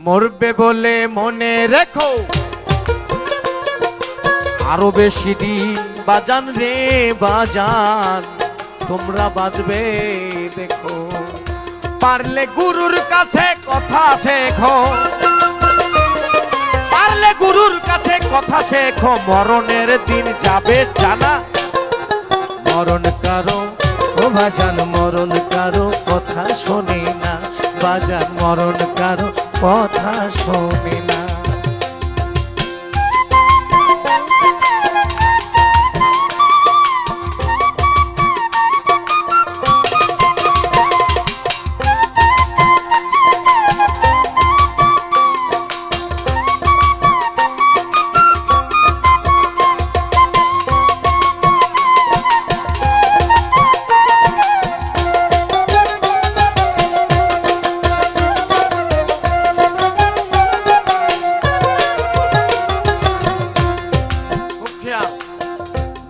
মরবে বলে মনে রেখো, আরো বেশি দিন বাজান রে বাজান, তোমরা বাজবে দেখো। পারলে গুরুর কাছে কথা শেখো, পারলে গুরুর কাছে কথা শেখো, মরণের দিন যাবে জানা। মরণ কারো ও বাজান, মরণ কারো কথা শোনে না বাজান, মরণ কারো কথা শোনে না।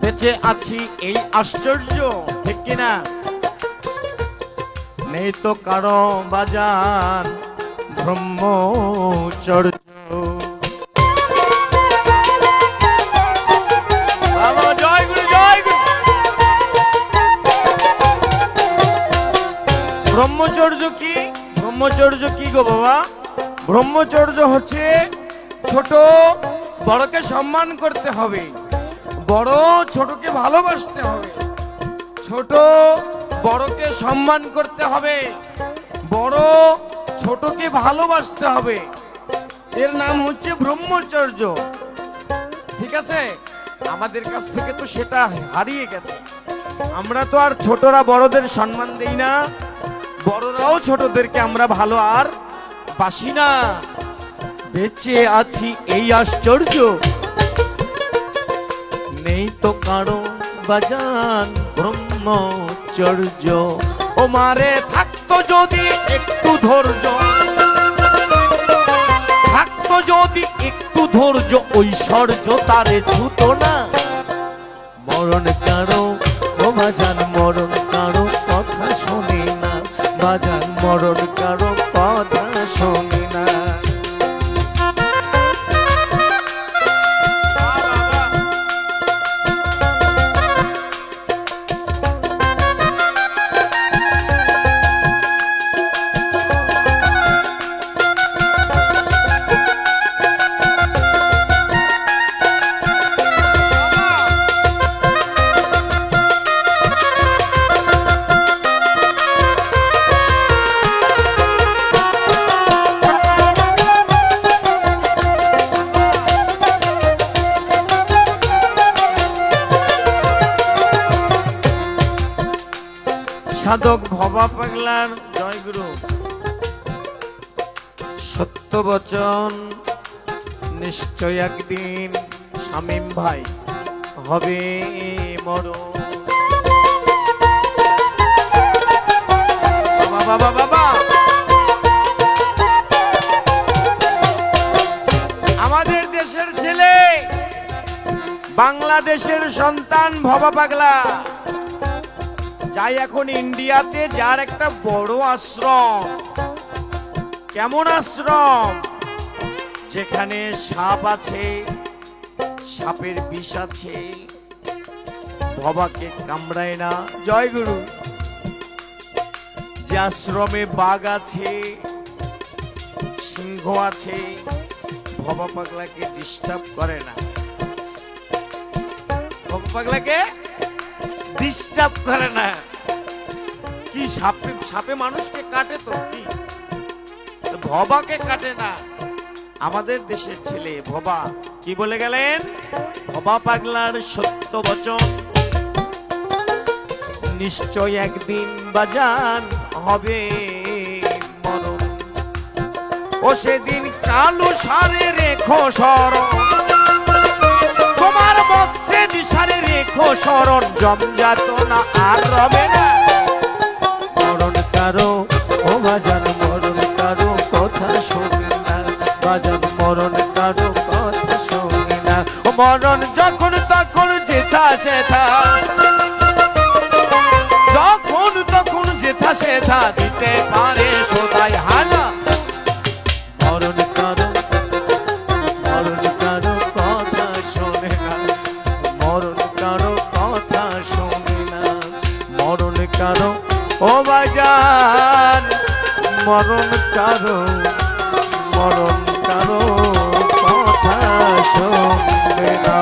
বেঁচে আছি এই আশ্চর্য, ঠিক কিনা? নেই তো কারো বাজান ব্রহ্মচর্য। বাবা জয় গুরু, জয় গুরু। ব্রহ্মচর্য কি? ব্রহ্মচর্য কি গো বাবা? ব্রহ্মচর্য হচ্ছে ছোট বড়কে সম্মান করতে হবে, বড় ছোটকে ভালোবাসতে হবে, ছোট বড়কে সম্মান করতে হবে, বড় ছোটকে ভালোবাসতে হবে। এর নাম হচ্ছে ব্রহ্মচর্য, ঠিক আছে? আমাদের কাছ থেকে তো সেটা হারিয়ে গেছে। আমরা তো আর ছোটরা বড়দের সম্মান দেই না, বড়রাও ছোটদেরকে আমরা ভালো আর বাসি না। বেঁচে আছি এই আশ্চর্য, নেই তো কারো বাজান ব্রহ্মচর্য। ও মারে থাকতো যদি একটু ধৈর্য, থাকতো যদি একটু ধৈর্য, ঐশ্বর্য তারে ছুতো না। মরণ কারো ও বাজান, মরণ কারো কথা শোনে না বাজান, মরণ কারো কথা শোনে না। সাধক ভবা পাগলার জয় গুরু। সত্য বচন নিশ্চয় একদিন শামীম ভাই হবে মরণ। বাবা বাবা বাবা, আমাদের দেশের ছেলে, বাংলাদেশের সন্তান ভবা পাগলা যাই এখন ইন্ডিয়াতে, যার একটা বড় আশ্রম। কেমন আশ্রম? যেখানে সাপ আছে, সাপের বিষ আছে, ভবাকে কামড়ায় না। জয় গুরু। যে আশ্রমে বাঘ আছে, সিংহ আছে, ভবা পাগলাকে ডিস্টার্ব করে না। ভবা পাগলাকে ডিস্টার্ব করে না। কি সাপে, সাপে মানুষকে কাটে তো, কি ভবাকে কাটে না। আমাদের দেশের ছেলে ভবা কি বলে গেলেন? ভবা পাগলার সত্য বচন নিশ্চয় একদিন বাজান হবে মরণ। ও সেদিন কালো সারে রেখো স্মরণ, তোমার বক্সে দিশারে রেখো স্মরণ, জমজাত না আর রবে না। মরণ কারো ও বাজান, মরণ কারো কথা শোনে না বাজান, মরণ কারো কথা শোনে না। ও মরণ যখন তখন যেথা সেথা, যখন তখন যেথা সেথা দিতে পারে সদাই হানা। মরণ কারো কথা শোনে না, মরণ কারো কথা শোনে না, মরণ কারো ও বাজান, মরণ কারো কথা শোনে না।